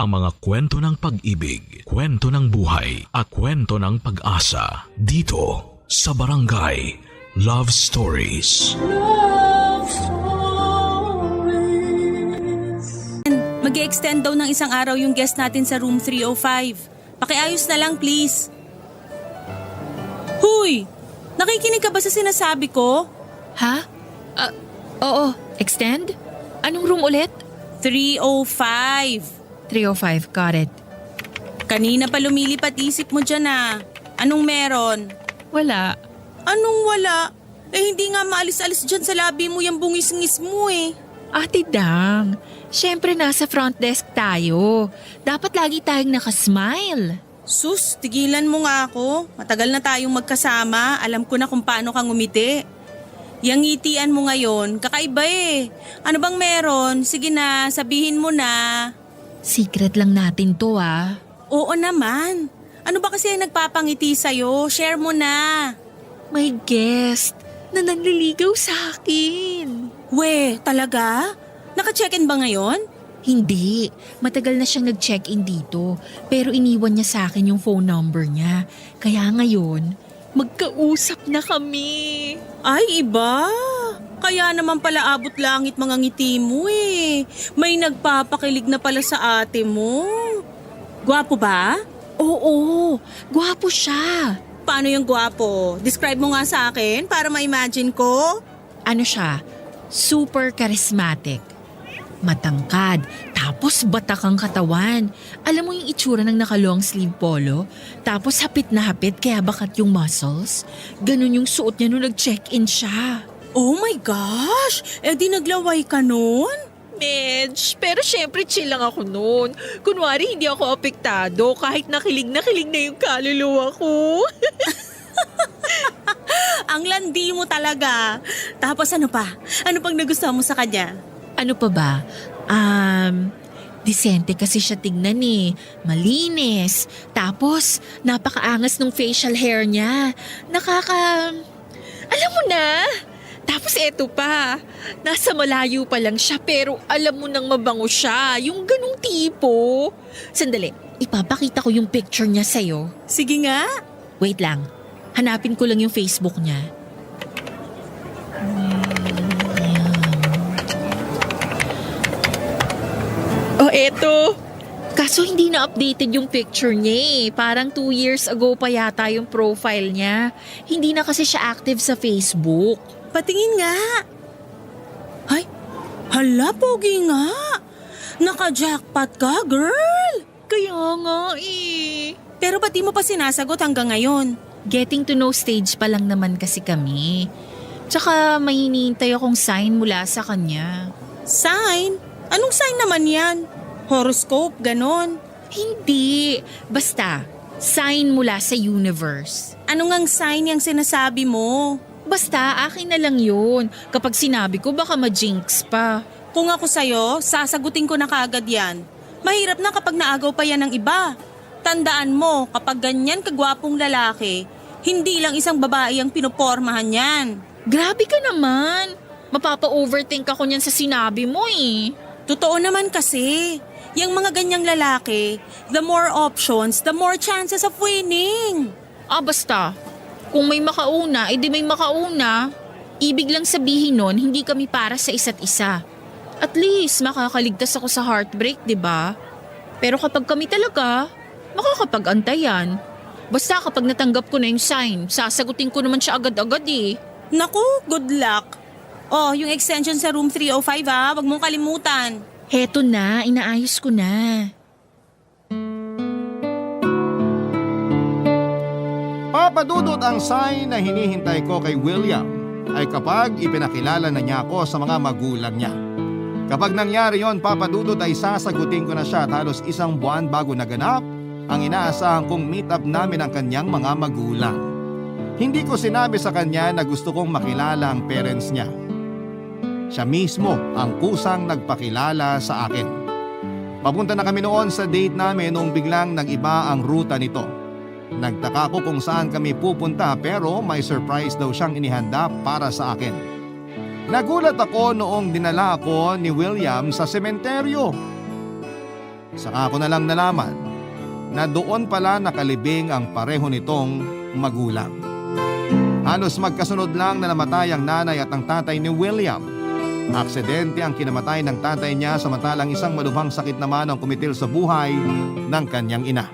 ang mga kwento ng pag-ibig, kwento ng buhay at kwento ng pag-asa dito sa Barangay Love Stories. Love Stories. Mag-i-extend daw ng isang araw yung guest natin sa room 305. Pakiayos na lang please. Huy! Nakikinig ka ba sa sinasabi ko? Ha? Oo. Extend? Anong room ulit? 305. 305, got it. Kanina pa lumilipat isip mo dyan ah. Anong meron? Wala. Anong wala? Hindi nga maalis-alis dyan sa labi mo yung bungis-ngis mo eh. Ate Dang, syempre nasa front desk tayo. Dapat lagi tayong nakasmile. Sus, tigilan mo nga ako. Matagal na tayong magkasama. Alam ko na kung paano kang umiti. Yang ngitian mo ngayon, kakaiba eh. Ano bang meron? Sige na, sabihin mo na. Secret lang natin to ah. Oo naman. Ano ba kasi nagpapangiti sa'yo? Share mo na. May guest na nanliligaw sa akin. We, talaga? Naka-check-in ba ngayon? Hindi. Matagal na siyang nag-check-in dito. Pero iniwan niya sa akin yung phone number niya. Kaya ngayon, magkausap na kami. Ay, iba. Kaya naman pala abot langit mga ngiti mo eh. May nagpapakilig na pala sa ate mo. Gwapo ba? Oo, gwapo siya. Paano yung gwapo? Describe mo nga sa akin para ma-imagine ko. Ano siya? Super charismatic. Matangkad, tapos batak ang katawan. Alam mo yung itsura ng naka-long sleeve polo? Tapos hapit na hapit kaya bakat yung muscles? Ganun yung suot niya nung nag-check-in siya. Oh my gosh! Di naglaway ka nun? Medj, pero syempre chill lang ako noon. Kunwari hindi ako apektado kahit nakilig na yung kaluluwa ko. Ang landi mo talaga. Tapos ano pa? Ano pang nagustuhan mo sa kanya? Ano pa ba? Disente kasi siya tignan eh. Malinis. Tapos, napakaangas ng facial hair niya. Alam mo na! Tapos eto pa, nasa malayo pa lang siya pero alam mo nang mabango siya. Yung ganung tipo. Sandali, ipapakita ko yung picture niya sa'yo. Sige nga. Wait lang, hanapin ko lang yung Facebook niya. Oh, eto. Kaso hindi na updated yung picture niya eh. Parang 2 years ago pa yata yung profile niya. Hindi na kasi siya active sa Facebook. Patingin nga. Ay, hala, pogi nga. Naka-jackpot ka, girl. Kaya nga eh. Pero ba't di mo pa sinasagot hanggang ngayon? Getting to know stage pa lang naman kasi kami. Tsaka may hinihintay akong sign mula sa kanya. Sign? Anong sign naman yan? Horoscope, ganon. Hindi. Basta, sign mula sa universe. Ano ngang sign yung sinasabi mo? Basta, akin na lang yun. Kapag sinabi ko, baka ma-jinx pa. Kung ako sa'yo, sasagutin ko na kaagad yan. Mahirap na kapag naagaw pa yan ng iba. Tandaan mo, kapag ganyan kagwapong lalaki, hindi lang isang babae ang pinopormahan yan. Grabe ka naman. Mapapa-overthink ako niyan sa sinabi mo eh. Totoo naman kasi, yung mga ganyang lalaki, the more options, the more chances of winning. Basta. Kung may makauna, edi may makauna. Ibig lang sabihin nun, hindi kami para sa isa't isa. At least, makakaligtas ako sa heartbreak, di ba? Pero kapag kami talaga, makakapag-antayan. Basta kapag natanggap ko na yung sign, sasagutin ko naman siya agad-agad eh. Naku, good luck. Oh, yung extension sa room 305 ha, wag mong kalimutan. Heto na, inaayos ko na. Papadudot ang sign na hinihintay ko kay William ay kapag ipinakilala na niya ako sa mga magulang niya. Kapag nangyari yon, papadudot ay sasagutin ko na siya at halos 1 buwan bago naganap ang inaasahan kong meet up namin ang kanyang mga magulang. Hindi ko sinabi sa kanya na gusto kong makilala ang parents niya. Siya mismo ang kusang nagpakilala sa akin. Papunta na kami noon sa date namin noong biglang nag-iba ang ruta nito. Nagtaka ko kung saan kami pupunta pero may surprise daw siyang inihanda para sa akin. Nagulat ako noong dinala ako ni William sa sementeryo. Saka ako na lang nalaman na doon pala nakalibing ang pareho nitong magulang. Halos magkasunod lang na namatay ang nanay at ang tatay ni William. Aksidente ang kinamatay ng tatay niya samantalang isang malubhang sakit naman ang kumitil sa buhay ng kanyang ina.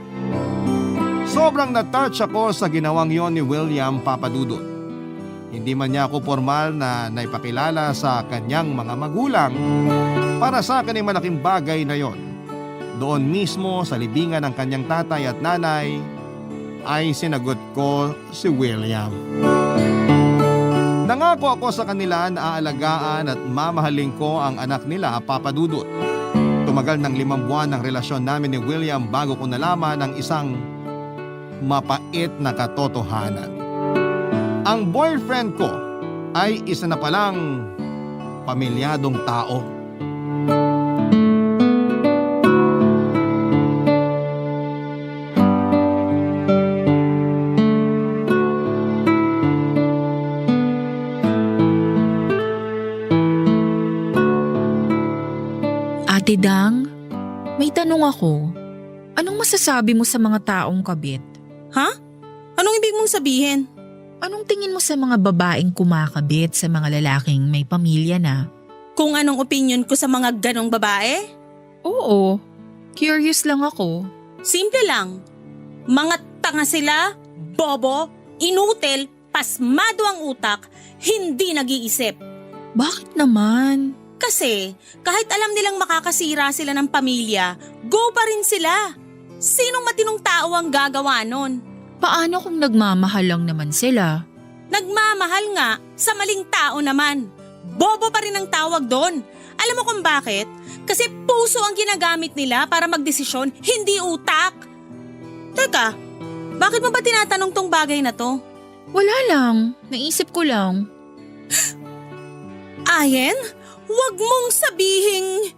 Sobrang na-touch ako sa ginawang yon ni William, Papa Dudut. Hindi man niya ako formal na naipakilala sa kanyang mga magulang. Para sa akin ay malaking bagay na yon. Doon mismo sa libingan ng kanyang tatay at nanay ay sinagot ko si William. Nangako ako sa kanila na aalagaan at mamahalin ko ang anak nila, Papa Dudut. Tumagal ng 5 buwan ang relasyon namin ni William bago ko nalaman ang isang mapait na katotohanan. Ang boyfriend ko ay isa na palang pamilyadong tao. Ate Dang, may tanong ako. Anong masasabi mo sa mga taong kabit? Ha? Anong ibig mong sabihin? Anong tingin mo sa mga babaeng kumakabit sa mga lalaking may pamilya na? Kung anong opinion ko sa mga ganong babae? Oo, curious lang ako. Simple lang. Mga tanga sila, bobo, inutil, pasmado ang utak, hindi nag-iisip. Bakit naman? Kasi kahit alam nilang makakasira sila ng pamilya, go pa rin sila. Sinong matinong tao ang gagawa nun? Paano kung nagmamahal lang naman sila? Nagmamahal nga sa maling tao naman. Bobo pa rin ang tawag doon. Alam mo kung bakit? Kasi puso ang ginagamit nila para magdesisyon, hindi utak. Teka, bakit mo ba tinatanong tong bagay na to? Wala lang, naisip ko lang. Ayen, wag mong sabihing…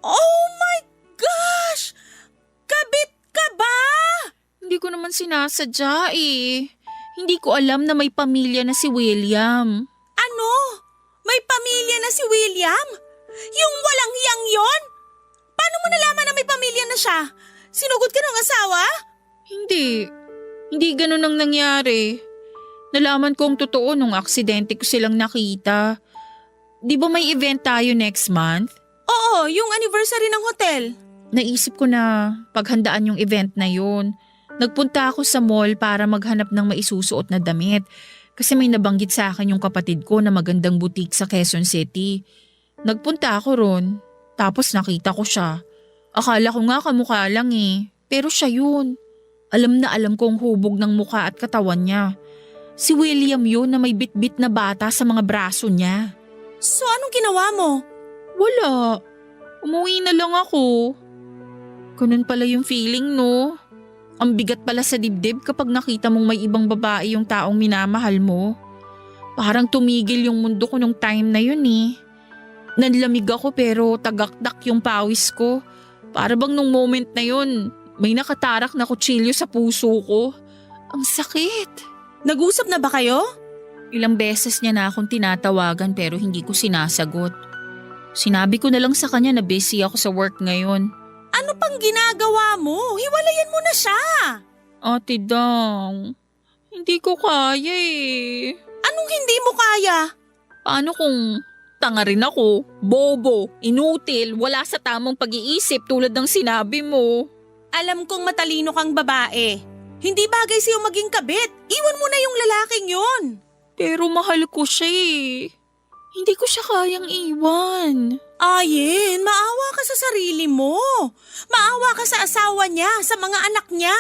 Oh my gosh! Kabit ka ba? Hindi ko naman sinasadya eh. Hindi ko alam na may pamilya na si William. Ano? May pamilya na si William? Yung walang hiyang yon? Paano mo nalaman na may pamilya na siya? Sinugod ka ng asawa? Hindi. Hindi ganun ang nangyari. Nalaman kong totoo nung aksidente ko silang nakita. Di ba may event tayo next month? Oo, yung anniversary ng hotel. Naisip ko na paghandaan yung event na yun. Nagpunta ako sa mall para maghanap ng maisusuot na damit. Kasi may nabanggit sa akin yung kapatid ko na magandang boutique sa Quezon City. Nagpunta ako ron. Tapos nakita ko siya. Akala ko nga kamukha lang eh. Pero siya yun. Alam na alam kong hubog ng mukha at katawan niya. Si William yun na may bitbit na bata sa mga braso niya. So anong ginawa mo? Wala. Umuwi na lang ako. Ganun pala yung feeling, no? Ang bigat pala sa dibdib kapag nakita mong may ibang babae yung taong minamahal mo. Parang tumigil yung mundo ko nung time na yun eh. Nanlamig ako pero tagakdak yung pawis ko. Para bang nung moment na yun, may nakatarak na kutsilyo sa puso ko. Ang sakit. Nag-usap na ba kayo? Ilang beses niya na akong tinatawagan pero hindi ko sinasagot. Sinabi ko na lang sa kanya na busy ako sa work ngayon. Ano pang ginagawa mo? Hiwalayan mo na siya. Ate Dang, hindi ko kaya eh. Anong hindi mo kaya? Paano kung tanga rin ako, bobo, inutil, wala sa tamang pag-iisip tulad ng sinabi mo? Alam kong matalino kang babae. Hindi bagay sa'yo maging kabit. Iwan mo na yung lalaking yun. Pero mahal ko siya eh. Hindi ko siya kayang iwan. Ayen, maawa ka sa sarili mo. Maawa ka sa asawa niya, sa mga anak niya.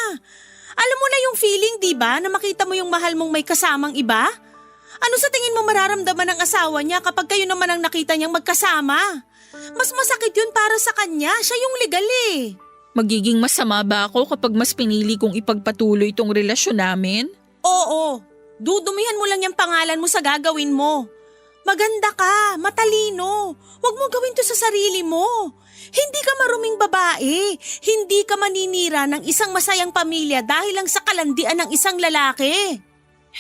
Alam mo na yung feeling, di ba, na makita mo yung mahal mong may kasamang iba? Ano sa tingin mo mararamdaman ng asawa niya kapag kayo naman ang nakita niyang magkasama? Mas masakit yun para sa kanya, siya yung legal eh. Magiging masama ba ako kapag mas pinili kong ipagpatuloy itong relasyon namin? Oo, dudumihan mo lang yung pangalan mo sa gagawin mo. Maganda ka, matalino. Huwag mo gawin to sa sarili mo. Hindi ka maruming babae. Hindi ka maninira ng isang masayang pamilya dahil lang sa kalandian ng isang lalaki.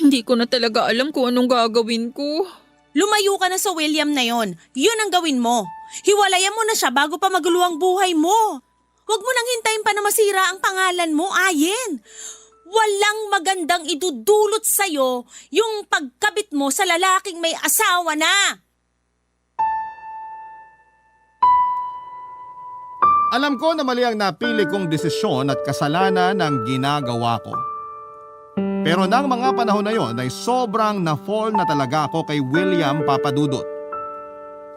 Hindi ko na talaga alam kung anong gagawin ko. Lumayo ka na sa William na yon. Yun ang gawin mo. Hiwalayan mo na siya bago pa maguluang buhay mo. Huwag mo nang hintayin pa na masira ang pangalan mo, Ayen. Walang magandang idudulot sa'yo yung pagkabit mo sa lalaking may asawa na. Alam ko na mali ang napili kong desisyon at kasalanan ng ginagawa ko. Pero nang mga panahon na yon ay sobrang na-fall na talaga ako kay William Papadudot.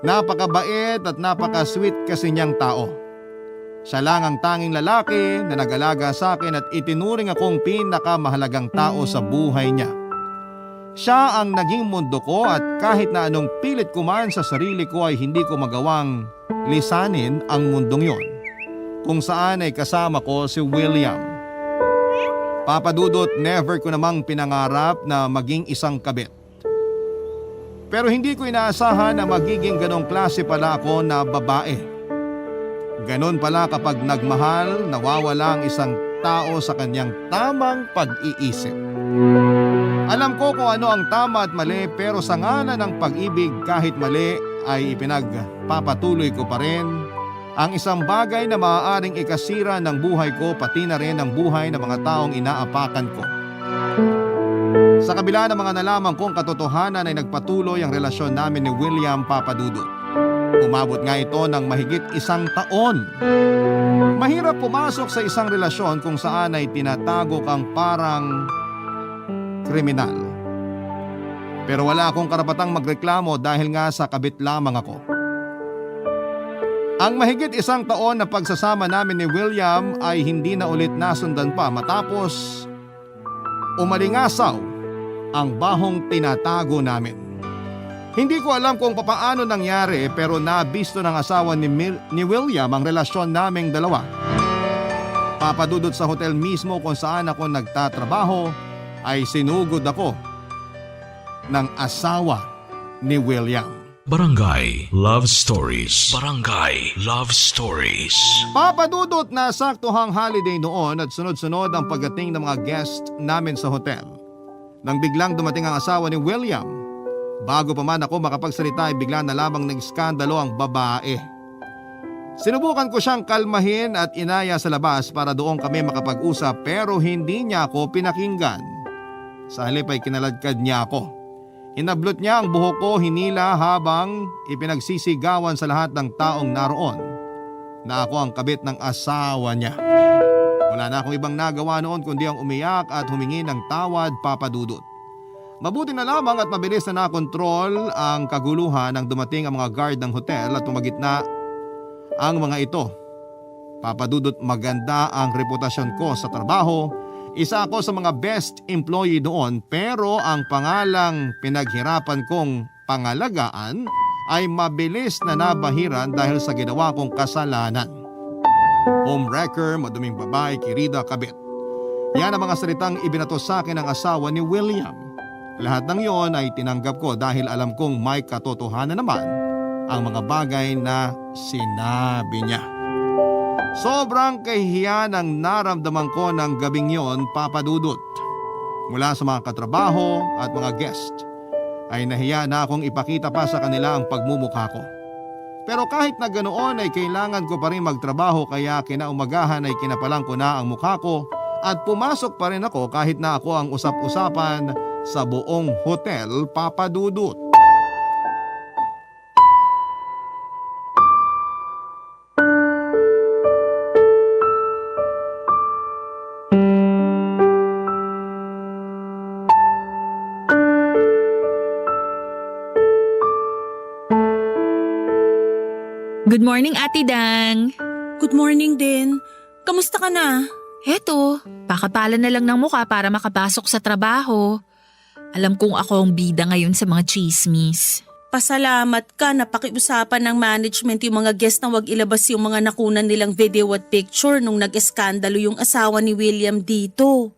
Napakabait at napaka-sweet kasi niyang tao. Siya lang ang tanging lalaki na nag-alaga sa akin at itinuring akong pinakamahalagang tao sa buhay niya. Siya ang naging mundo ko at kahit na anong pilit ko man sa sarili ko ay hindi ko magawang lisanin ang mundong yon. Kung saan ay kasama ko si William. Papadudot, never ko namang pinangarap na maging isang kabit. Pero hindi ko inaasahan na magiging ganong klase pala ako na babae. Ganon pala kapag nagmahal, nawawala ang isang tao sa kanyang tamang pag-iisip. Alam ko kung ano ang tama at mali pero sa ngalan ng pag-ibig kahit mali ay ipinagpapatuloy ko pa rin ang isang bagay na maaaring ikasira ng buhay ko pati na rin ang buhay ng mga taong inaapakan ko. Sa kabila ng mga nalaman kong katotohanan ay nagpatuloy ang relasyon namin ni William Papadudot. Umabot nga ito ng mahigit 1 taon. Mahirap pumasok sa isang relasyon kung saan ay tinatago kang parang kriminal. Pero wala akong karapatang magreklamo dahil nga sa kabit lamang ako. Ang mahigit 1 taon na pagsasama namin ni William ay hindi na ulit nasundan pa matapos umalingasaw ang bahong tinatago namin. Hindi ko alam kung papaano nangyari pero nabisto ng asawa ni William ang relasyon naming dalawa. Papadudot sa hotel mismo kung saan ako nagtatrabaho ay sinugod ako ng asawa ni William. Barangay Love Stories. Barangay Love Stories. Papadudot na saktuhang holiday noon at sunod-sunod ang pagdating ng mga guest namin sa hotel. Nang biglang dumating ang asawa ni William, bago pa man ako makapagsalita ay bigla na lamang nag-skandalo ang babae. Sinubukan ko siyang kalmahin at inaya sa labas para doon kami makapag-usap pero hindi niya ako pinakinggan. Sa halip ay kinaladkad niya ako. Hinablot niya ang buhok ko hinila habang ipinagsisigawan sa lahat ng taong naroon na ako ang kabit ng asawa niya. Wala na akong ibang nagawa noon kundi ang umiyak at humingi ng tawad, Papadudot. Mabuti na lamang at mabilis na nakontrol ang kaguluhan nang dumating ang mga guard ng hotel at tumagitna ang mga ito. Papadudot, maganda ang reputasyon ko sa trabaho. Isa ako sa mga best employee doon pero ang pangalang pinaghirapan kong pangalagaan ay mabilis na nabahiran dahil sa ginawa kong kasalanan. Homewrecker, maduming babae, kirida, kabit. Yan ang mga salitang ibinato sa akin ng asawa ni William. Lahat ng yon ay tinanggap ko dahil alam kong may katotohanan naman ang mga bagay na sinabi niya. Sobrang kahihiyan ang naramdaman ko ng gabing yon, Papadudot. Mula sa mga katrabaho at mga guest ay nahiya na akong ipakita pa sa kanila ang pagmumukha ko. Pero kahit na ganoon ay kailangan ko pa rin magtrabaho kaya kinaumagahan ay kinapalang ko na ang mukha ko at pumasok pa rin ako kahit na ako ang usap-usapan sa buong hotel, Papadudot. Good morning, Ate Dang. Good morning din. Kamusta ka na? Heto, pakapalan na lang ng mukha para makapasok sa trabaho. Alam kong ako ang bida ngayon sa mga chismis. Pasalamat ka na pakiusapan ng management yung mga guest na wag ilabas yung mga nakunan nilang video at picture nung nag-eskandalo yung asawa ni William dito.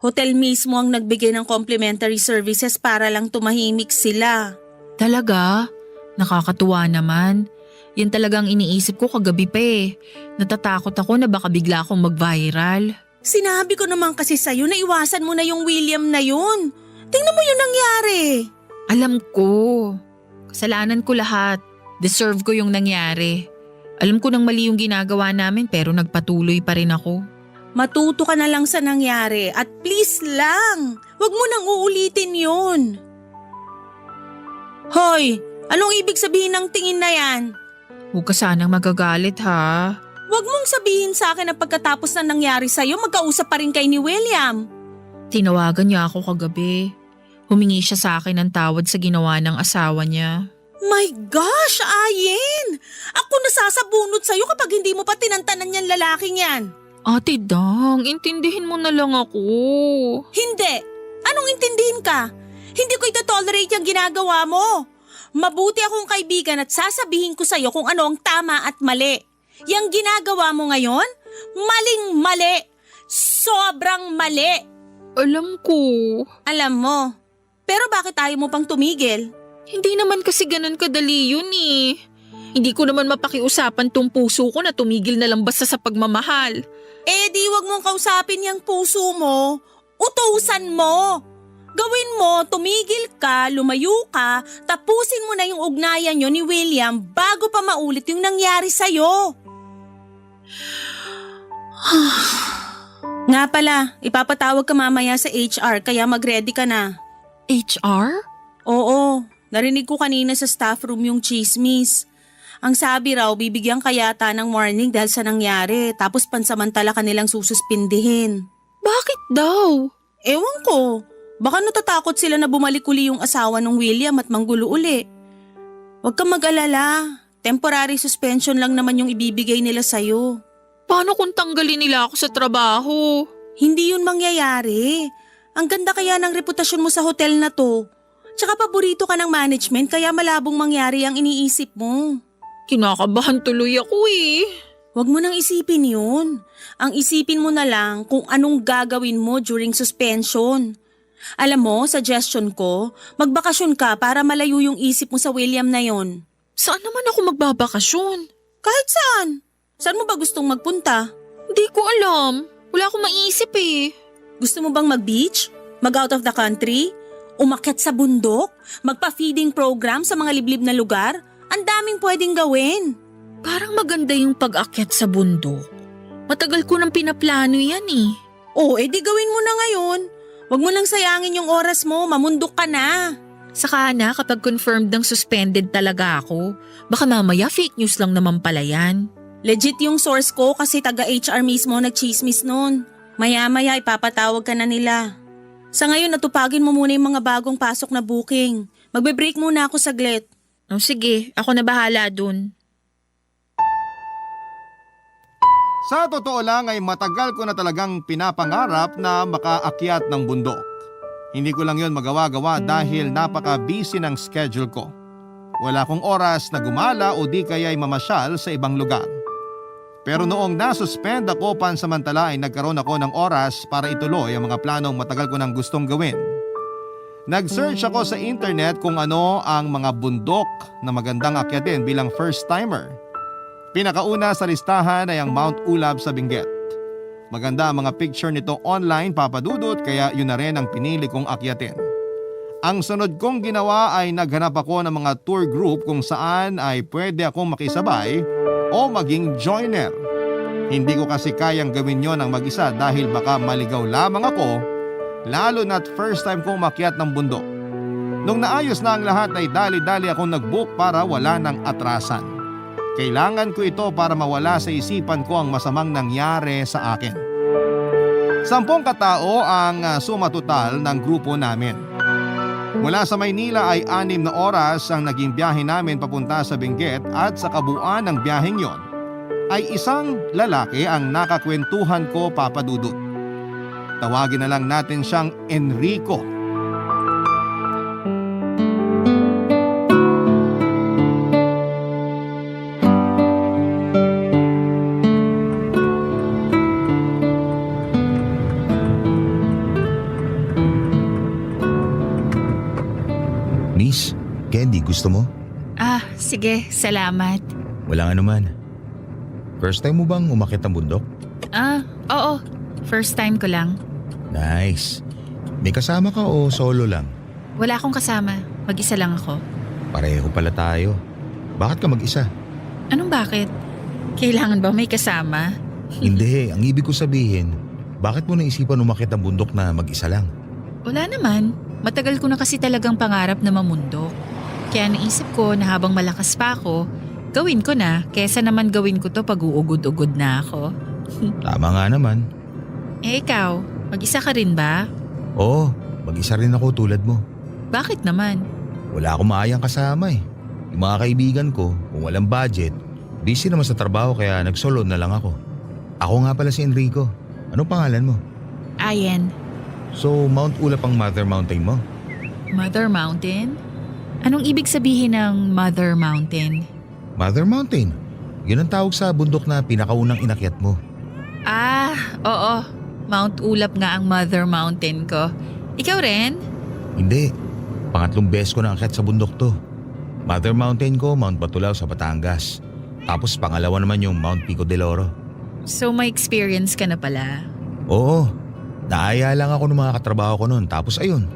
Hotel mismo ang nagbigay ng complimentary services para lang tumahimik sila. Talaga? Nakakatuwa naman. Yan talagang iniisip ko kagabi pa eh. Natatakot ako na baka bigla akong mag-viral. Sinabi ko naman kasi sa'yo na iwasan mo na yung William na yun. Tingnan mo yung nangyari. Alam ko. Kasalanan ko lahat. Deserve ko yung nangyari. Alam ko nang mali yung ginagawa namin pero nagpatuloy pa rin ako. Matuto ka na lang sa nangyari at please lang, wag mo nang uulitin yun. Hoy, anong ibig sabihin ng tingin na yan? Huwag ka sanang magagalit ha. Wag mong sabihin sa akin na pagkatapos na nangyari sa'yo, magkausap pa rin kay ni William. Tinawagan niya ako kagabi. Humingi siya sa akin ng tawad sa ginawa ng asawa niya. My gosh, Ayen! Ako nasasabunot sa'yo kapag hindi mo pa tinantanan yan lalaking yan. Ate Dang, intindihin mo na lang ako. Hindi! Anong intindihin ka? Hindi ko itotolerate yung ginagawa mo. Mabuti akong kaibigan at sasabihin ko sa'yo kung ano ang tama at mali. Yang ginagawa mo ngayon? Maling-mali! Sobrang mali! Alam ko. Alam mo. Pero bakit ayaw mo pang tumigil? Hindi naman kasi ganun kadali yun eh. Hindi ko naman mapakiusapan tong puso ko na tumigil na lang basta sa pagmamahal. Eh di wag mong kausapin yung puso mo. Utusan mo. Gawin mo, tumigil ka, lumayo ka, tapusin mo na yung ugnayan nyo ni William bago pa maulit yung nangyari sa'yo. Nga pala, ipapatawag ka mamaya sa HR kaya mag-ready ka na. HR? Oo, narinig ko kanina sa staff room yung chismis. Ang sabi raw, bibigyan ka yata ng warning dahil sa nangyari tapos pansamantala kanilang sususpindihin. Bakit daw? Ewan ko, baka natatakot sila na bumalik uli yung asawa ng William at manggulo uli. Huwag kang mag-alala, temporary suspension lang naman yung ibibigay nila sa'yo. Paano kung tanggalin nila ako sa trabaho? Hindi yun mangyayari. Ang ganda kaya ng reputasyon mo sa hotel na to. Tsaka paborito ka ng management kaya malabong mangyari ang iniisip mo. Kinakabahan tuloy ako eh. Huwag mo nang isipin yun. Ang isipin mo na lang kung anong gagawin mo during suspension. Alam mo, suggestion ko, magbakasyon ka para malayo yung isip mo sa William na yon. Saan naman ako magbabakasyon? Kahit saan. Saan mo ba gustong magpunta? Hindi ko alam. Wala akong maisip eh. Gusto mo bang mag-beach? Mag-out of the country? Umakyat sa bundok? Magpa-feeding program sa mga liblib na lugar? Ang daming pwedeng gawin. Parang maganda yung pag-akyat sa bundok. Matagal ko nang pinaplano yan eh. Di gawin mo na ngayon. Huwag mo lang sayangin yung oras mo, mamundok ka na. Saka na kapag confirmed ng suspended talaga ako, baka mamaya fake news lang naman pala yan. Legit yung source ko kasi taga-HR mismo nagchismis nun. Maya-maya ipapatawag ka na nila. Sa ngayon natupagin mo muna yung mga bagong pasok na booking. Magbe-break muna ako saglit. Oh, sige, ako na bahala dun. Sa totoo lang ay matagal ko na talagang pinapangarap na makaakyat ng bundok. Hindi ko lang yon magawa-gawa dahil napaka-busy ng schedule ko. Wala akong oras na gumala o di kaya'y mamasyal sa ibang lugar. Pero noong nasuspend ako pansamantala ay nagkaroon ako ng oras para ituloy ang mga planong matagal ko nang gustong gawin. Nag-search ako sa internet kung ano ang mga bundok na magandang akyatin bilang first timer. Pinakauna sa listahan ay ang Mount Ulab sa Benguet. Maganda ang mga picture nito online, Papa Dudut, kaya yun na rin ang pinili kong akyatin. Ang sunod kong ginawa ay naghanap ako ng mga tour group kung saan ay pwede akong makisabay o maging joiner. Hindi ko kasi kayang gawin yon ng mag-isa dahil baka maligaw lamang ako, lalo na't first time kong umakyat ng bundok. Nung naayos na ang lahat ay dali-dali akong nag-book para wala ng atrasan. Kailangan ko ito para mawala sa isipan ko ang masamang nangyari sa akin. 10 katao ang sumatotal ng grupo namin. Mula sa Maynila ay 6 na oras ang naging biyahe namin papunta sa Benguet at sa kabuuan ng biyaheng yon ay isang lalaki ang nakakwentuhan ko, Papa Dudut. Tawagin na lang natin siyang Enrico. Miss, candy gusto mo? Ah, sige, salamat. Walang anuman. First time mo bang umakyat ng bundok? Ah, oo. First time ko lang. Nice. May kasama ka o solo lang? Wala akong kasama. Mag-isa lang ako. Pareho pala tayo. Bakit ka mag-isa? Anong bakit? Kailangan ba may kasama? Hindi, ang ibig ko sabihin, bakit mo naisipan umakyat ang bundok na mag-isa lang? Wala naman. Matagal ko na kasi talagang pangarap na mamundok. Kaya naisip ko na habang malakas pa ako, gawin ko na kesa naman gawin ko to pag uugod-ugod na ako. Tama nga naman. Eh ikaw, mag-isa ka rin ba? Oo, mag-isa rin ako tulad mo. Bakit naman? Wala akong maayang kasama eh. Yung mga kaibigan ko, kung walang budget, busy naman sa trabaho kaya nag-solo na lang ako. Ako nga pala si Enrico. Anong pangalan mo? Ayen, So, Mount Ulap ang Mother Mountain mo? Mother Mountain? Anong ibig sabihin ng Mother Mountain? Mother Mountain? Yun ang tawag sa bundok na pinakaunang inakyat mo. Ah, oo. Mount Ulap nga ang Mother Mountain ko. Ikaw rin? Hindi. Pangatlong beses ko na akyat sa bundok to. Mother Mountain ko, Mount Batulao sa Batangas. Tapos pangalawa naman yung Mount Pico del Oro. So may experience ka na pala. Oo. Naaya lang ako ng mga katrabaho ko noon. Tapos ayun,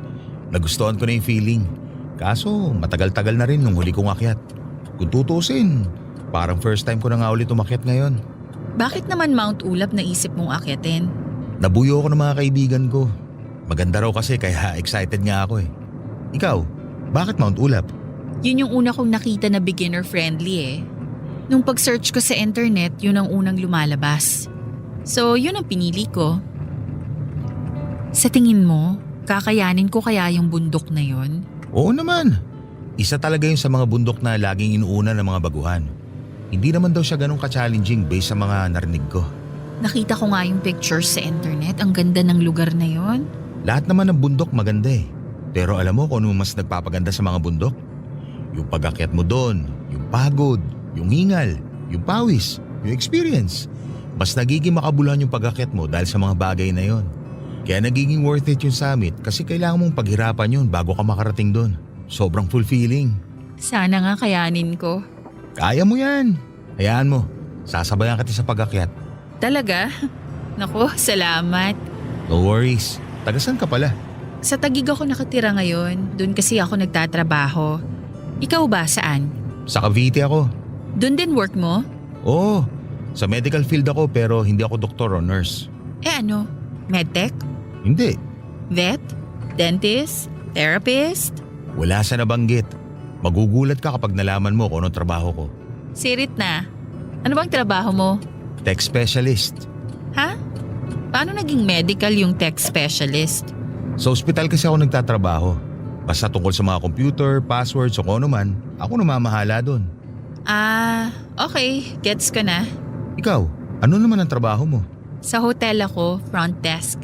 nagustuhan ko na yung feeling. Kaso matagal-tagal na rin nung huli kong akyat. Kung tutusin, parang first time ko na nga ulit umakyat ngayon. Bakit naman Mount Ulap naisip mong akyatin? Nabuyo ako ng mga kaibigan ko. Maganda raw kasi kaya excited nga ako eh. Ikaw, bakit Mount Ulap? Yun yung una kong nakita na beginner friendly eh. Nung pag-search ko sa internet, yun ang unang lumalabas. So yun ang pinili ko. Sa tingin mo, kakayanin ko kaya yung bundok na yun? Oo naman. Isa talaga yun sa mga bundok na laging inuuna ng mga baguhan. Hindi naman daw siya ganun ka-challenging based sa mga narinig ko. Nakita ko nga yung pictures sa internet. Ang ganda ng lugar na yon. Lahat naman ng bundok maganda eh. Pero alam mo kung ano mas nagpapaganda sa mga bundok? Yung pag-akyat mo doon, yung pagod, yung hingal, yung pawis, yung experience. Mas nagiging makabuluhan yung pag-akyat mo dahil sa mga bagay na yon. Kaya nagiging worth it yung summit kasi kailangan mong paghirapan yun bago ka makarating doon. Sobrang fulfilling. Sana nga kayanin ko. Kaya mo yan. Hayaan mo, sasabayan kita sa pag-akyat. Talaga? Naku, salamat. No worries. Tagasan ka pala? Sa Taguig ako nakatira ngayon. Doon kasi ako nagtatrabaho. Ikaw ba saan? Sa Cavite ako. Doon din work mo? Oo, sa medical field ako pero hindi ako doktor o nurse. Eh ano? Medtech? Hindi, Vet? Dentist? Therapist? wala sa nabanggit. Magugulat ka kapag nalaman mo kung anong trabaho ko. Sirit na. Ano bang trabaho mo? Tech specialist. Ha? Paano naging medical yung tech specialist? Sa ospital kasi ako nagtatrabaho. Basta tungkol sa mga computer, passwords o kung ano man, ako namamahala doon. Ah, okay. Gets ko na. Ikaw, ano naman ang trabaho mo? Sa hotel ako, front desk.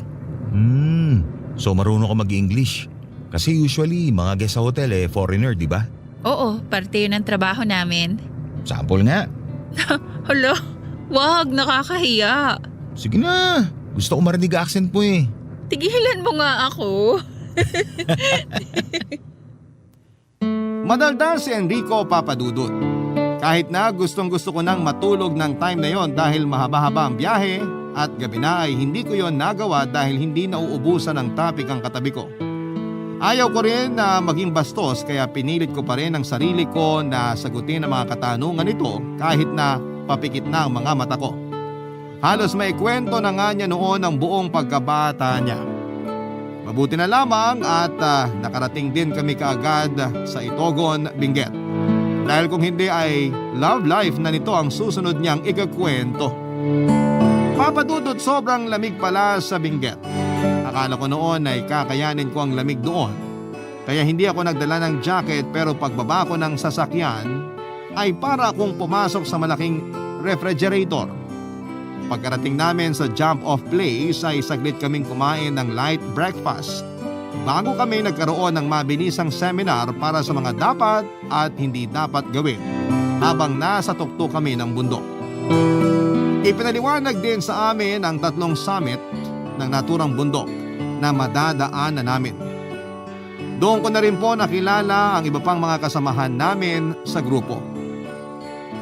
So marunong ka mag-English. Kasi usually mga guest sa hotel foreigner, di ba? Oo, parte yun ng trabaho namin. Sample nga. Hala, wag, nakakahiya. Sige na, gusto ko marinig accent mo eh. Tigilan mo nga ako. Madaldal si Enrico Papadudut. Kahit na gustong gusto ko nang matulog ng time na yon dahil mahaba-haba ang biyahe at gabi na ay hindi ko yon nagawa dahil hindi nauubusan ng topic ang katabi ko. Ayaw ko rin na maging bastos kaya pinilit ko pa rin ang sarili ko na sagutin ang mga katanungan nito kahit na papikit na ang mga mata ko. Halos may kwento na nga niya noon ang buong pagkabata niya. Mabuti na lamang at nakarating din kami kaagad sa Itogon, Benguet. Dahil kung hindi ay love life na nito ang susunod niyang ikakwento. Papadudot sobrang lamig pala sa Benguet. Akala ko noon ay kakayanin ko ang lamig doon. Kaya hindi ako nagdala ng jacket pero pagbaba ko ng sasakyan ay para akong pumasok sa malaking refrigerator. Pagkarating namin sa jump-off place ay saglit kaming kumain ng light breakfast bago kami nagkaroon ng mabilisang seminar para sa mga dapat at hindi dapat gawin habang nasa tuktok kami ng bundok. Ipinaliwanag din sa amin ang 3 summit ng naturang bundok na madadaanan namin. Doon ko na rin po nakilala ang iba pang mga kasamahan namin sa grupo.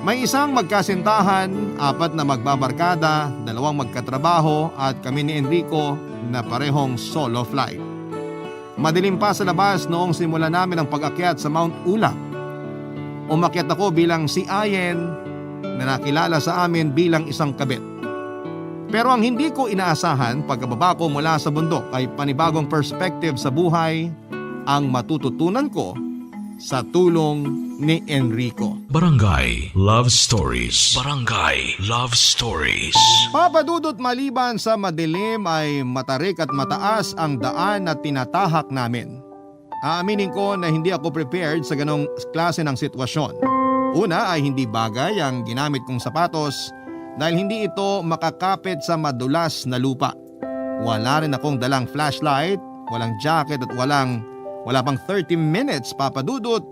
May isang magkasintahan, 4 na magbabarkada, 2 magkatrabaho at kami ni Enrico na parehong solo flight. Madilim pa sa labas noong simula namin ang pag-akyat sa Mount Ulap. Umakyat ako bilang si Ayen na nakilala sa amin bilang isang kabit. Pero ang hindi ko inaasahan pagkababa ko mula sa bundok ay panibagong perspective sa buhay ang matututunan ko sa tulong ni Enrico. Barangay Love Stories. Barangay Love Stories. Papa Dudut, maliban sa madilim ay matarik at mataas ang daan na tinatahak namin. Aaminin ko na hindi ako prepared sa ganong klase ng sitwasyon. Una ay hindi bagay ang ginamit kong sapatos dahil hindi ito makakapit sa madulas na lupa. Wala rin akong dalang flashlight, walang jacket at wala pang 30 minutes, Papa Dudut,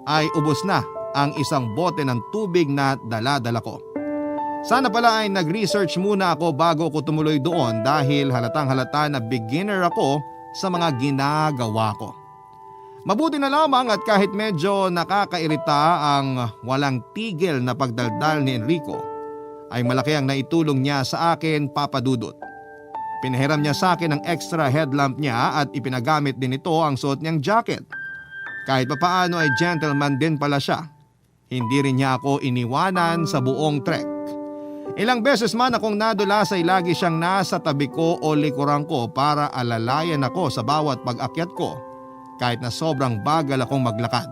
ay ubos na ang isang bote ng tubig na dala-dala ko. Sana pala ay nag-research muna ako bago ko tumuloy doon dahil halatang halata na beginner ako sa mga ginagawa ko. Mabuti na lamang at kahit medyo nakakairita ang walang tigil na pagdaldal ni Enrico, ay malaki ang naitulong niya sa akin, Papa Dudut. Pinahiram niya sa akin ang extra headlamp niya at ipinagamit din ito ang suot niyang jacket. Kahit papaano ay gentleman din pala siya. Hindi rin niya ako iniwanan sa buong trek. Ilang beses man akong nadulas ay lagi siyang nasa tabi ko o likuran ko para alalayan ako sa bawat pag-akyat ko kahit na sobrang bagal akong maglakad.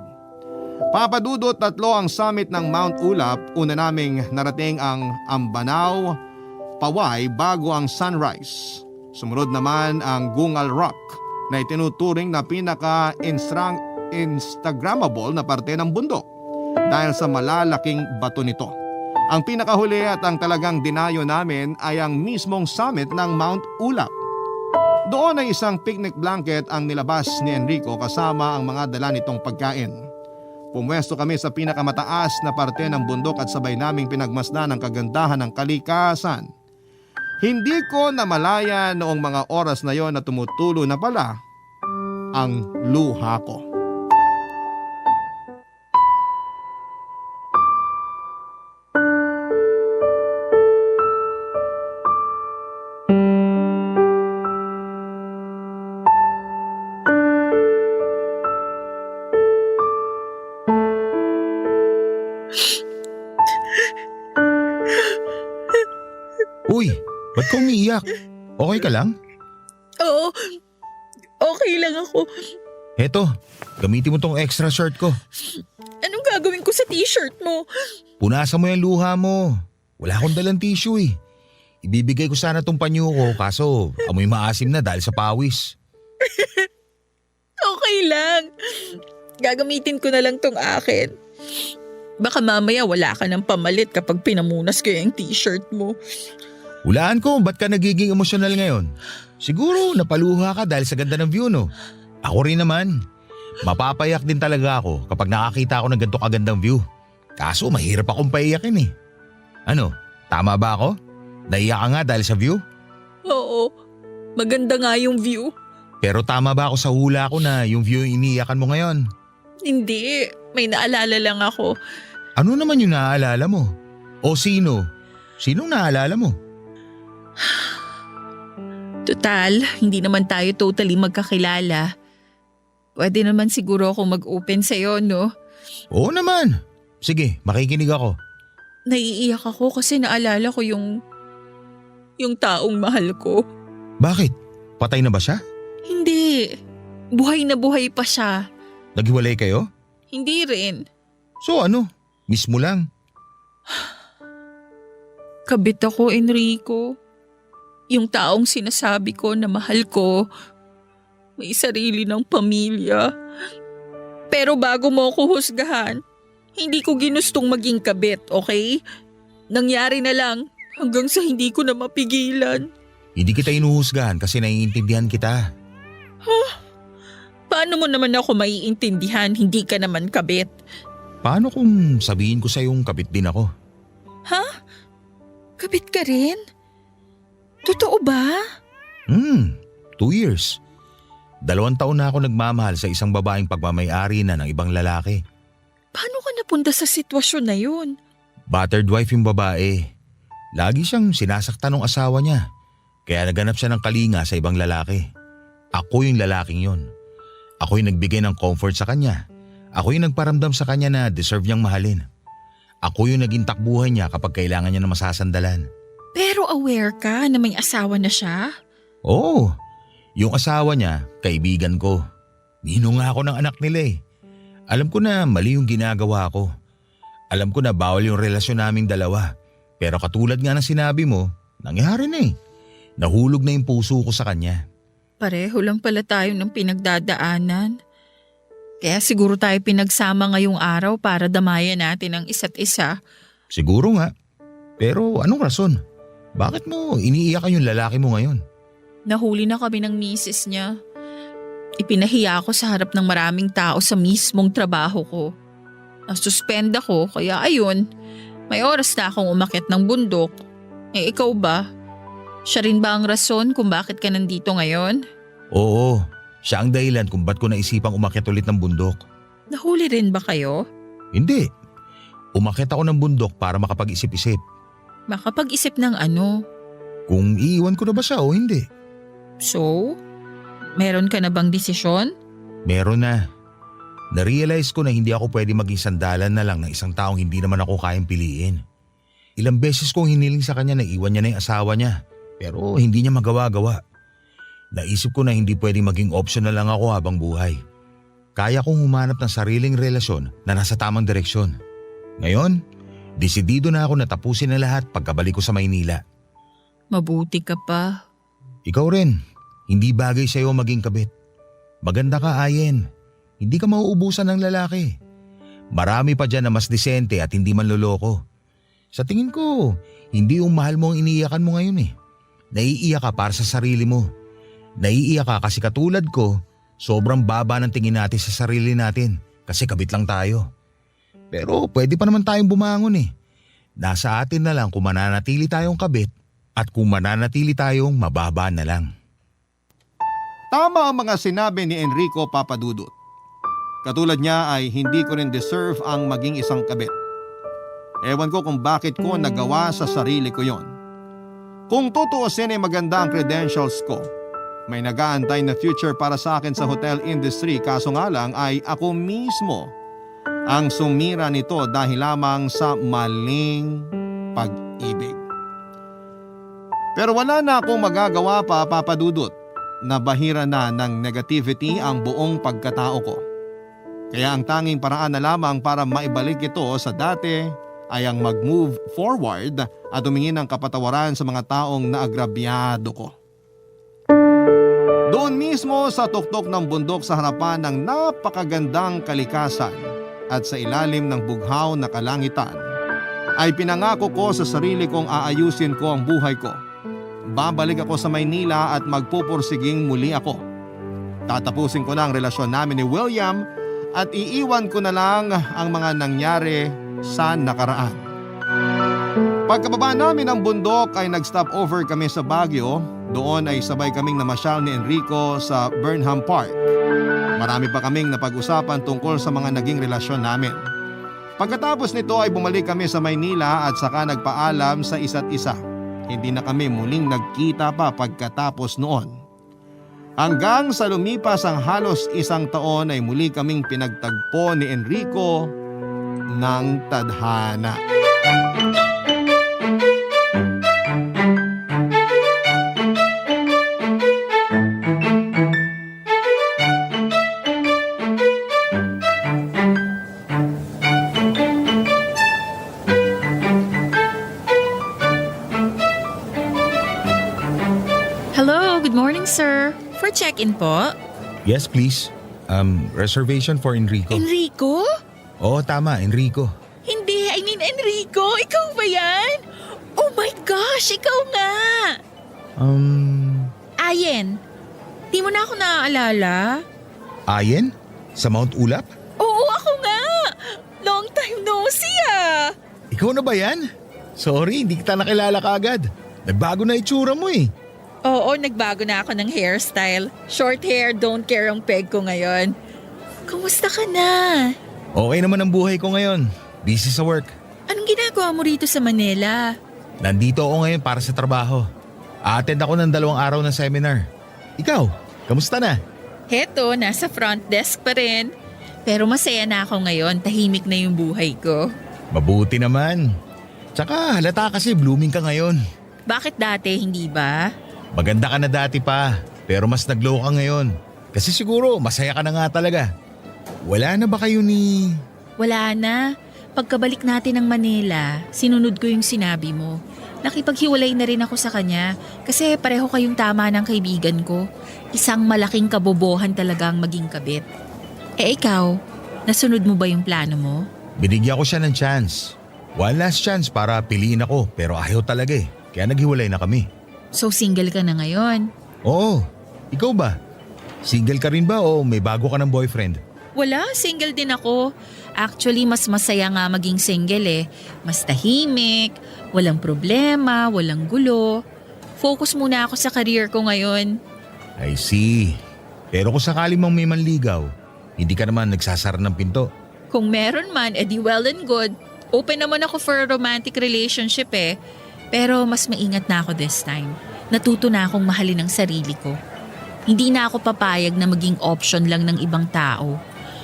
Papa Dudut, 3 ang summit ng Mount Ulap. Una naming narating ang Ambanao, Paway bago ang sunrise. Sumunod naman ang Gungal Rock na itinuturing na pinaka-instagrammable na parte ng bundok dahil sa malalaking bato nito. Ang pinakahuli at ang talagang dinayo namin ay ang mismong summit ng Mount Ulap. Doon ay isang picnic blanket ang nilabas ni Enrico kasama ang mga dala nitong pagkain. Pumwesto kami sa pinakamataas na parte ng bundok at sabay naming pinagmasdan ang kagandahan ng kalikasan. Hindi ko namalaya noong mga oras na yon na tumutulo na pala ang luha ko. Uy, ba't ka umiiyak? Okay ka lang? Oo, okay lang ako. Eto, gamitin mo tong extra shirt ko. Anong gagawin ko sa t-shirt mo? Punasan mo yung luha mo. Wala akong dalang tissue eh. Ibibigay ko sana tong panyo ko kaso amoy maasim na dahil sa pawis. Okay lang. Gagamitin ko na lang tong akin. Baka mamaya wala ka ng pamalit kapag pinamunas ko yung t-shirt mo. Hulaan ko, ba't ka nagiging emosyonal ngayon? Siguro napaluha ka dahil sa ganda ng view, no? Ako rin naman. Mapapayak din talaga ako kapag nakakita ako ng ganito kagandang view. Kaso mahirap akong paiyakin eh. Ano, tama ba ako? Naiyak ka nga dahil sa view? Oo, maganda nga yung view. Pero tama ba ako sa hula ko na yung view yung iniiyakan mo ngayon? Hindi, may naalala lang ako. Ano naman yung naaalala mo? O sino? Sinong naalala mo? Total, hindi naman tayo totally magkakilala. Pwede naman siguro ako mag-open sa'yo, no? Oo naman. Sige, makikinig ako. Naiiyak ako kasi naalala ko yung taong mahal ko. Bakit? Patay na ba siya? Hindi, buhay na buhay pa siya. Naghiwalay kayo? Hindi rin. So ano? Miss mo lang? Kabit ako, Enrico. Yung taong sinasabi ko na mahal ko, may sarili ng pamilya. Pero bago mo ako husgahan, hindi ko ginustong maging kabit, okay? Nangyari na lang hanggang sa hindi ko na mapigilan. Hindi kita inuhusgahan kasi naiintindihan kita. Paano mo naman ako maiintindihan, hindi ka naman kabit? Paano kung sabihin ko sa yung kabit din ako? Ha? Kabit ka rin? Totoo ba? 2 years. 2 taon na ako nagmamahal sa isang babaeng pagmamay-ari na ng ibang lalaki. Paano ka napunta sa sitwasyon na yun? Battered wife yung babae. Lagi siyang sinasaktan ng asawa niya. Kaya naganap siya ng kalinga sa ibang lalaki. Ako yung lalaking yon. Ako yung nagbigay ng comfort sa kanya. Ako yung nagparamdam sa kanya na deserve niyang mahalin. Ako yung naging takbuhan niya kapag kailangan niya na masasandalan. Pero aware ka na may asawa na siya? Oo, yung asawa niya, kaibigan ko. Ninong nga ako ng anak nila eh. Alam ko na mali yung ginagawa ko. Alam ko na bawal yung relasyon naming dalawa. Pero katulad nga ng sinabi mo, nangyari na eh. Nahulog na yung puso ko sa kanya. Pareho lang pala tayo ng pinagdadaanan. Kaya siguro tayo pinagsama ngayong araw para damayan natin ang isa't isa. Siguro nga. Pero anong rason? Bakit mo iniiyakan yung lalaki mo ngayon? Nahuli na kami ng misis niya. Ipinahiya ako sa harap ng maraming tao sa mismong trabaho ko. Nasuspend ako kaya ayun, may oras na akong umakyat ng bundok. Eh ikaw ba? Siya rin ba ang rason kung bakit ka nandito ngayon? Oo, siya ang dahilan kung ba't ko naisipang umakyat ulit ng bundok. Nahuli rin ba kayo? Hindi. Umakyat ako ng bundok para makapag-isip-isip. Makapag-isip ng ano? Kung iiwan ko na ba siya o hindi. So, meron ka na bang desisyon? Meron na. Narealize ko na hindi ako pwede maging sandalan na lang ng isang taong hindi naman ako kayang piliin. Ilang beses kong hiniling sa kanya na iwan niya na yung asawa niya, pero hindi niya magawa-gawa. Naisip ko na hindi pwedeng maging option na lang ako habang buhay. Kaya kong humanap ng sariling relasyon na nasa tamang direksyon. Ngayon, desidido na ako na tapusin na lahat pagkabalik ko sa Maynila. Mabuti ka pa. Ikaw rin, hindi bagay sa'yo maging kabit. Maganda ka, Ayen. Hindi ka mauubusan ng lalaki. Marami pa dyan na mas disente at hindi manloloko. Sa tingin ko, hindi yung mahal mo ang iniiyakan mo ngayon eh. Naiiyak ka para sa sarili mo. Naiiyak ka kasi katulad ko, sobrang baba ng tingin natin sa sarili natin kasi kabit lang tayo. Pero pwede pa naman tayong bumangon eh. Nasa atin na lang kung mananatili tayong kabit at kung mananatili tayong mababa na lang. Tama ang mga sinabi ni Enrico Papadudut. Katulad niya ay hindi ko rin deserve ang maging isang kabit. Ewan ko kung bakit ko nagawa sa sarili ko yon. Kung tutuusin ay maganda ang credentials ko. May nag-aantay na future para sa akin sa hotel industry, kaso nga lang ay ako mismo ang sumira nito dahil lamang sa maling pag-ibig. Pero wala na akong magagawa pa, Papadudut. Nabahira na ng negativity ang buong pagkatao ko. Kaya ang tanging paraan na lamang para maibalik ito sa dati ay ang mag-move forward at tumingin ng kapatawaran sa mga taong naagrabyado ko. Doon mismo sa tuktok ng bundok sa harapan ng napakagandang kalikasan at sa ilalim ng bughaw na kalangitan, ay pinangako ko sa sarili kong aayusin ko ang buhay ko. Babalik ako sa Maynila at magpupursiging muli ako. Tatapusin ko na ang relasyon namin ni William at iiwan ko na lang ang mga nangyari sa nakaraan. Pagkababa namin ng bundok ay nag-stop over kami sa Baguio. Doon ay sabay kaming namasyal ni Enrico sa Burnham Park. Marami pa kaming napag-usapan tungkol sa mga naging relasyon namin. Pagkatapos nito ay bumalik kami sa Maynila at saka nagpaalam sa isa't isa. Hindi na kami muling nagkita pa pagkatapos noon. Hanggang sa lumipas ang halos isang taon ay muli kaming pinagtagpo ni Enrico ng tadhana. Hello, good morning sir. For check-in po? Yes, please. Reservation for Enrico. Enrico? Oo, tama, Enrico. Hindi, I mean Enrico. Ikaw ba yan? Oh my gosh, ikaw nga. Ayen, di mo na ako naaalala? Ayen? Sa Mount Ulap? Oo, ako nga. Long time no see ah. Ikaw na ba yan? Sorry, hindi kita nakilala kaagad. Nagbago na itsura mo eh. Oo, nagbago na ako ng hairstyle. Short hair, don't care ang peg ko ngayon. Kumusta ka na? Okay naman ang buhay ko ngayon. Busy sa work. Anong ginagawa mo rito sa Manila? Nandito ako ngayon para sa trabaho. A-attend ako ng 2 araw ng seminar. Ikaw, kamusta na? Heto, nasa front desk pa rin. Pero masaya na ako ngayon, tahimik na yung buhay ko. Mabuti naman. Tsaka halata kasi blooming ka ngayon. Bakit dati, hindi ba? Maganda ka na dati pa, pero mas nag-glow ka ngayon. Kasi siguro masaya ka na nga talaga. Wala na ba kayo ni... Wala na. Pagkabalik natin ng Manila, sinunod ko yung sinabi mo. Nakipaghiwalay na rin ako sa kanya kasi pareho kayong tama ng kaibigan ko. Isang malaking kabobohan talagang maging kabit. Eh ikaw, nasunod mo ba yung plano mo? Binigyan ko siya ng chance. One last chance para piliin ako pero ayaw talaga eh. Kaya naghiwalay na kami. So single ka na ngayon? Oo, ikaw ba? Single ka rin ba o may bago ka ng boyfriend? Wala, single din ako. Actually, mas masaya nga maging single eh. Mas tahimik, walang problema, walang gulo. Focus muna ako sa career ko ngayon. I see. Pero kung sakali mang may manligaw, hindi ka naman nagsasara ng pinto. Kung meron man, edi well and good. Open naman ako for a romantic relationship eh. Pero mas maingat na ako this time. Natuto na akong mahalin ang sarili ko. Hindi na ako papayag na maging option lang ng ibang tao.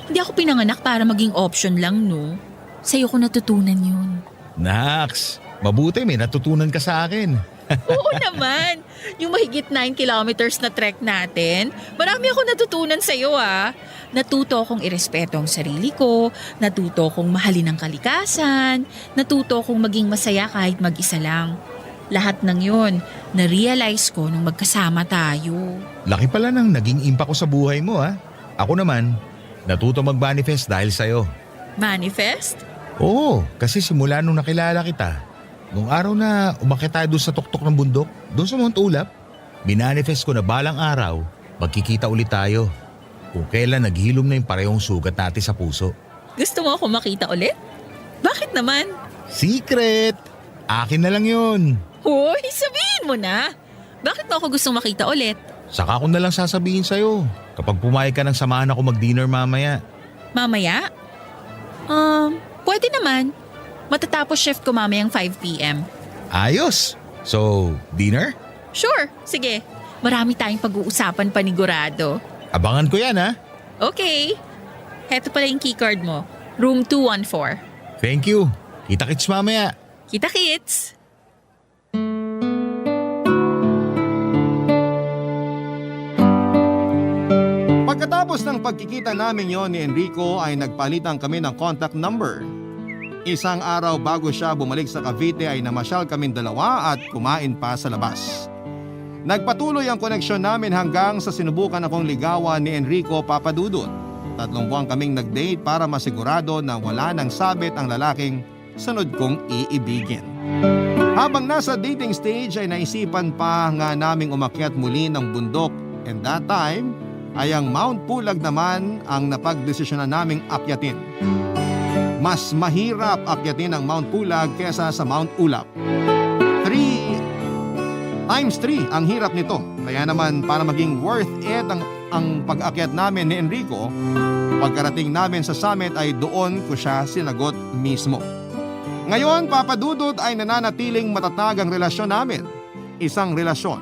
Hindi ako pinanganak para maging option lang, no? Sa'yo ko natutunan yun. Nax, mabuti may natutunan ka sa akin. Oo naman. Yung mahigit 9 kilometers na trek natin, marami ako natutunan sa'yo ah. Natuto akong irespeto ang sarili ko, natuto akong mahalin ang kalikasan, natuto akong maging masaya kahit mag-isa lang. Lahat ng yun, na-realize ko nung magkasama tayo. Laki pala ng naging impact ko sa buhay mo ha. Ako naman, natuto mag-manifest dahil sa'yo. Manifest? Oo, kasi simula nung nakilala kita, nung araw na umakyat tayo doon sa tuktok ng bundok, doon sa Mount Ulap, minanifest ko na balang araw, magkikita ulit tayo. Kung kailan naghilom na yung parehong sugat natin sa puso. Gusto mo ako makita ulit? Bakit naman? Secret! Akin na lang yun. Hoy, sabihin mo na. Bakit mo ako gustong makita ulit? Saka ko na lang sasabihin sa'yo kapag pumayag ka ng samahan ako mag-dinner mamaya. Mamaya? Pwede naman. Matatapos shift ko mamayang 5 p.m. Ayos! So, dinner? Sure, sige. Marami tayong pag-uusapan panigurado. Abangan ko yan ha. Okay. Heto pala yung keycard mo. Room 214. Thank you. Kita-kits mamaya. Kita-kits! Pagkatapos ng pagkikita namin yon ni Enrico ay nagpalitan kami ng contact number. Isang araw bago siya bumalik sa Cavite ay namasyal kaming dalawa at kumain pa sa labas. Nagpatuloy ang koneksyon namin hanggang sa sinubukan akong ligawan ni Enrico Papadudut. 3 buwan kaming nag-date para masigurado na wala nang sabit ang lalaking sunod kong iibigin. Habang nasa dating stage ay naisipan pa nga naming umakyat muli ng bundok, and that time ay ang Mount Pulag naman ang napagdesisyonan naming akyatin. Mas mahirap akyatin ang Mount Pulag kesa sa Mount Ulap. 3x3 ang hirap nito. Kaya naman para maging worth it ang pag-akyat namin ni Enrico, pagkarating namin sa summit ay doon ko siya sinagot mismo. Ngayon, Papadudut, ay nananatiling matatag ang relasyon namin. Isang relasyon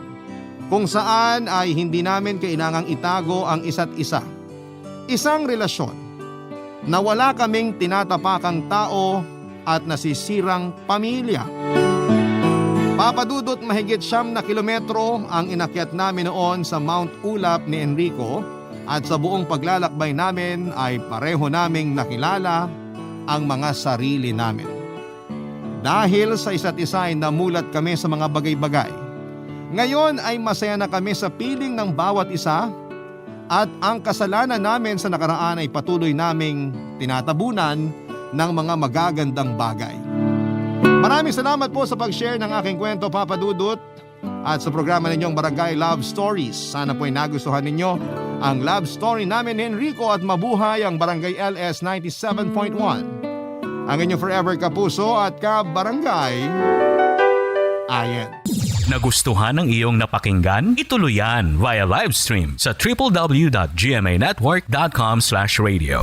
kung saan ay hindi namin kailangang itago ang isa't isa. Isang relasyon na wala kaming tinatapakang tao at nasisirang pamilya. Papadudot, mahigit 9 na kilometro ang inakyat namin noon sa Mount Ulap ni Enrico at sa buong paglalakbay namin ay pareho naming nakilala ang mga sarili namin. Dahil sa isa't isa ay namulat kami sa mga bagay-bagay. Ngayon ay masaya na kami sa piling ng bawat isa at ang kasalanan namin sa nakaraan ay patuloy naming tinatabunan ng mga magagandang bagay. Maraming salamat po sa pag-share ng aking kwento, Papadudut, at sa programa ninyong Barangay Love Stories. Sana po ay nagustuhan ninyo ang love story namin ni Enrico at mabuhay ang Barangay LS 97.1. Ang inyong forever kapuso at ka-barangay, Ayen. Nagustuhan ng iyong napakinggan? Ituloy yan via live stream sa www.gmanetwork.com/radio.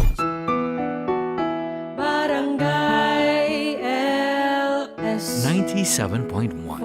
Barangay LS 97.1